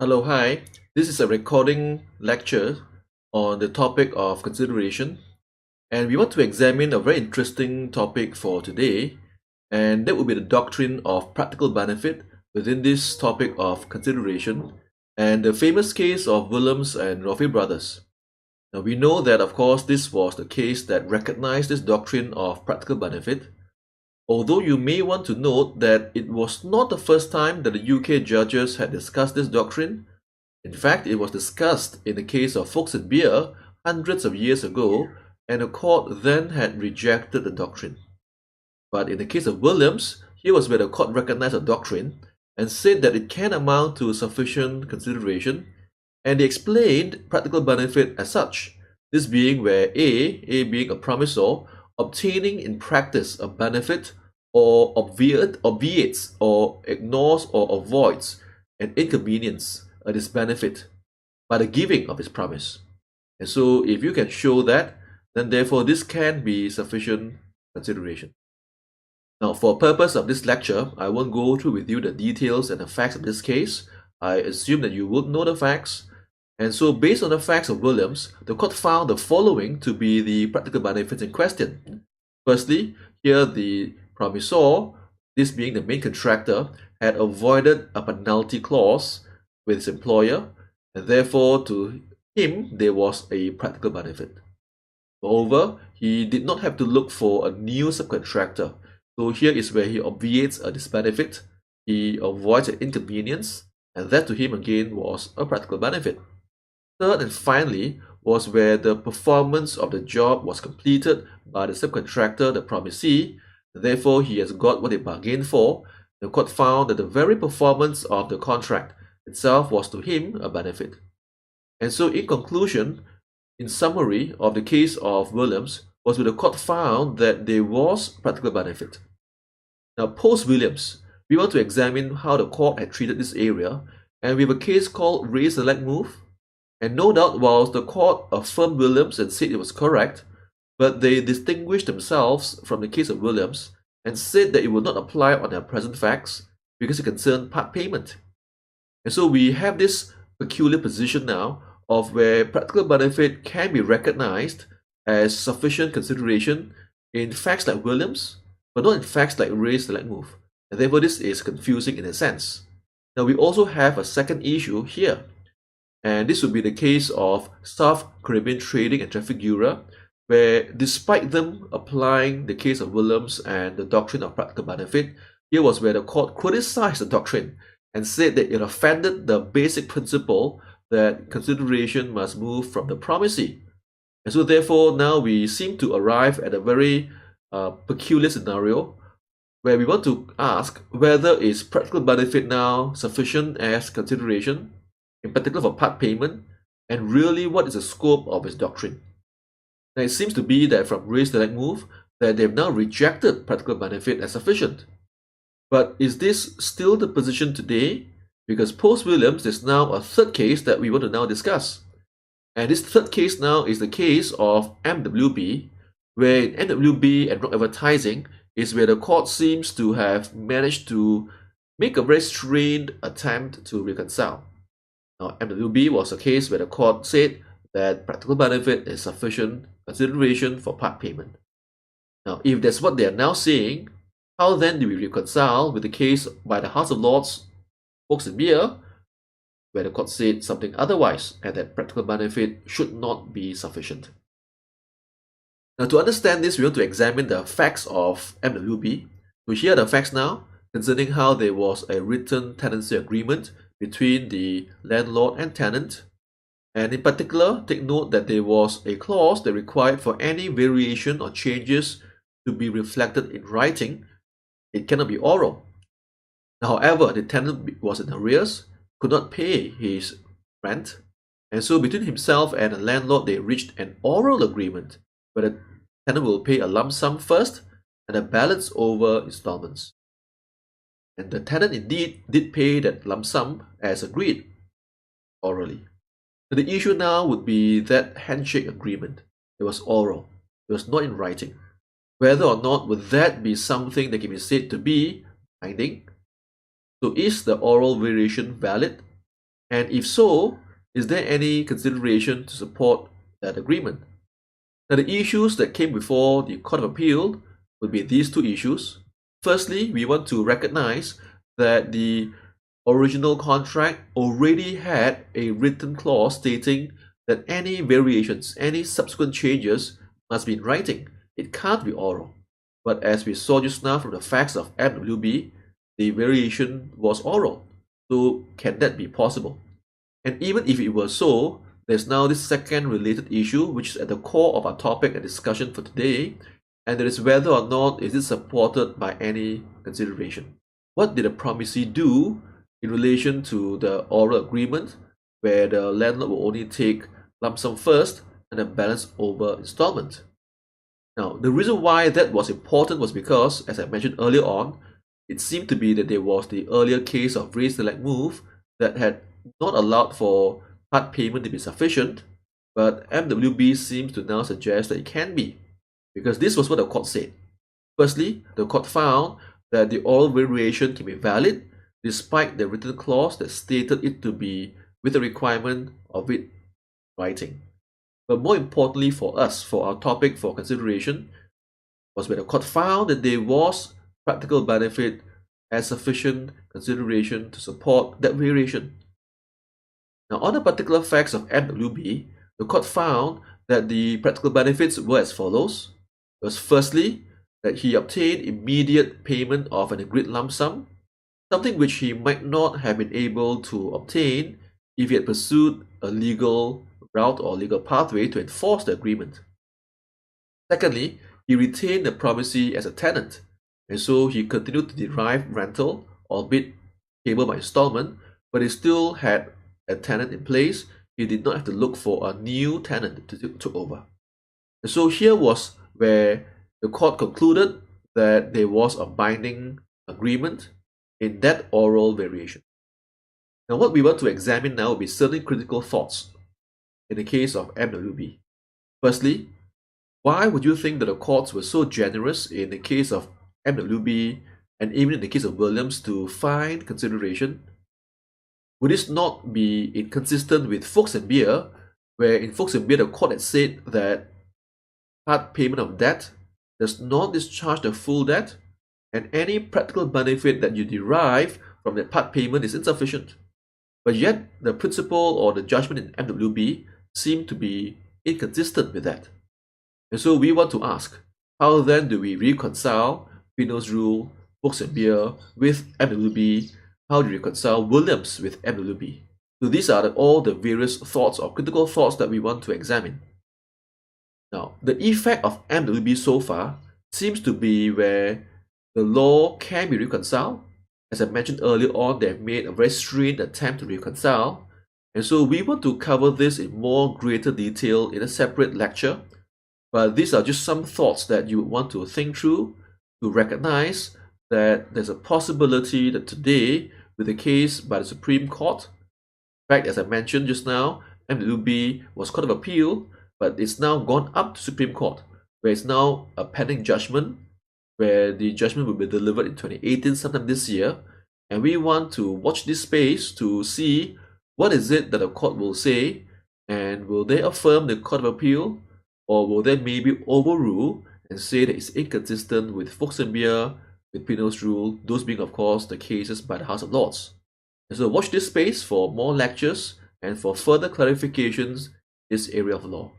Hello, hi. This is a recording lecture on the topic of consideration, and we want to examine a very interesting topic for today, and that would be the doctrine of practical benefit within this topic of consideration, and the famous case of Williams and Roffey brothers. Now, we know that, of course, this was the case that recognized this doctrine of practical benefit, although you may want to note that it was not the first time that the UK judges had discussed this doctrine. In fact, it was discussed in the case of Fox and Beer hundreds of years ago, and the court then had rejected the doctrine. But in the case of Williams, here was where the court recognized the doctrine and said that it can amount to sufficient consideration, and they explained practical benefit as such, this being where A being a promissor, obtaining in practice a benefit or obviates or ignores or avoids an inconvenience, a disbenefit, by the giving of his promise. And so if you can show that, then therefore this can be sufficient consideration. Now, for purpose of this lecture, I won't go through with you the details and the facts of this case. I assume that you would know the facts. And so based on the facts of Williams, the court found the following to be the practical benefits in question. Firstly, here the promissor, this being the main contractor, had avoided a penalty clause with his employer, and therefore to him there was a practical benefit. Moreover, he did not have to look for a new subcontractor. So here is where he obviates a disbenefit, he avoids an inconvenience, and that to him again was a practical benefit. Third and finally was where the performance of the job was completed by the subcontractor, the promisee, therefore he has got what he bargained for. The court found that the very performance of the contract itself was to him a benefit. And so in conclusion, in summary of the case of Williams, was where the court found that there was practical benefit. Now, post-Williams, we want to examine how the court had treated this area, and we have a case called Ray Select Move. And no doubt, whilst the court affirmed Williams and said it was correct, but they distinguished themselves from the case of Williams and said that it would not apply on their present facts because it concerned part payment. And so we have this peculiar position now of where practical benefit can be recognized as sufficient consideration in facts like Williams, but not in facts like Ray Select Move. And therefore this is confusing in a sense. Now we also have a second issue here, and this would be the case of South Caribbean Trading and Trafigura, where despite them applying the case of Williams and the doctrine of practical benefit, here was where the court criticized the doctrine and said that it offended the basic principle that consideration must move from the promisee. And so therefore now we seem to arrive at a very peculiar scenario where we want to ask whether is practical benefit now sufficient as consideration, in particular for part payment, and really what is the scope of its doctrine. Now it seems to be that from Ray Select Move that they've now rejected practical benefit as sufficient. But is this still the position today? Because post-Williams, there's now a third case that we want to now discuss. And this third case now is the case of MWB, where in MWB and Rock Advertising is where the court seems to have managed to make a very strained attempt to reconcile. Now, MWB was a case where the court said that practical benefit is sufficient consideration for part payment. Now, if that's what they are now saying, how then do we reconcile with the case by the House of Lords, Fox and Beer, where the court said something otherwise and that practical benefit should not be sufficient? Now, to understand this, we want to examine the facts of MWB. So here are the facts now concerning how there was a written tenancy agreement between the landlord and tenant. And in particular, take note that there was a clause that required for any variation or changes to be reflected in writing. It cannot be oral. However, the tenant was in arrears, could not pay his rent, and so between himself and the landlord, they reached an oral agreement where the tenant will pay a lump sum first and a balance over installments. And the tenant indeed did pay that lump sum as agreed orally. So the issue now would be that handshake agreement. It was oral. It was not in writing. Whether or not would that be something that can be said to be binding? So is the oral variation valid? And if so, is there any consideration to support that agreement? Now, the issues that came before the Court of Appeal would be these two issues. Firstly, we want to recognize that the original contract already had a written clause stating that any variations, any subsequent changes must be in writing. It can't be oral. But as we saw just now from the facts of MWB, the variation was oral. So can that be possible? And even if it were so, there's now this second related issue which is at the core of our topic and discussion for today, and that is whether or not is it supported by any consideration. What did the promisee do in relation to the oral agreement where the landlord will only take lump sum first and then balance over installment? Now, the reason why that was important was because, as I mentioned earlier on, it seemed to be that there was the earlier case of raise select move that had not allowed for part payment to be sufficient, but MWB seems to now suggest that it can be, because this was what the court said. Firstly, the court found that the oral variation can be valid despite the written clause that stated it to be with the requirement of it writing. But more importantly for us, for our topic for consideration, was when the court found that there was practical benefit as sufficient consideration to support that variation. Now, on the particular facts of MWB, the court found that the practical benefits were as follows. Was firstly, that he obtained immediate payment of an agreed lump sum, something which he might not have been able to obtain if he had pursued a legal route or legal pathway to enforce the agreement. Secondly, he retained the promisee as a tenant, and so he continued to derive rental, albeit payable by installment, but he still had a tenant in place. He did not have to look for a new tenant to take over. And so here was where the court concluded that there was a binding agreement in that oral variation. Now, what we want to examine now will be certain critical thoughts in the case of MWB. Firstly, why would you think that the courts were so generous in the case of MWB and even in the case of Williams to find consideration? Would this not be inconsistent with Fuchs and Beer, where in Fuchs and Beer the court had said that part payment of debt does not discharge the full debt, and any practical benefit that you derive from that part payment is insufficient? But yet, the principle or the judgment in MWB seemed to be inconsistent with that. And so we want to ask, how then do we reconcile Pinot's rule, Fuchs and Beer with MWB? How do you reconcile Williams with MWB? So these are all the various thoughts or critical thoughts that we want to examine. Now, the effect of MWB so far seems to be where the law can be reconciled. As I mentioned earlier on, they have made a very strained attempt to reconcile. And so we want to cover this in more greater detail in a separate lecture. But these are just some thoughts that you would want to think through to recognize that there's a possibility that today, with the case by the Supreme Court, in fact, as I mentioned just now, MWB was Court of Appeal, but it's now gone up to Supreme Court, where it's now a pending judgment, where the judgment will be delivered in 2018, sometime this year. And we want to watch this space to see what is it that the court will say, and will they affirm the Court of Appeal, or will they maybe overrule and say that it's inconsistent with Fuchs and Beer, with Pinot's rule, those being, of course, the cases by the House of Lords. And so watch this space for more lectures and for further clarifications in this area of law.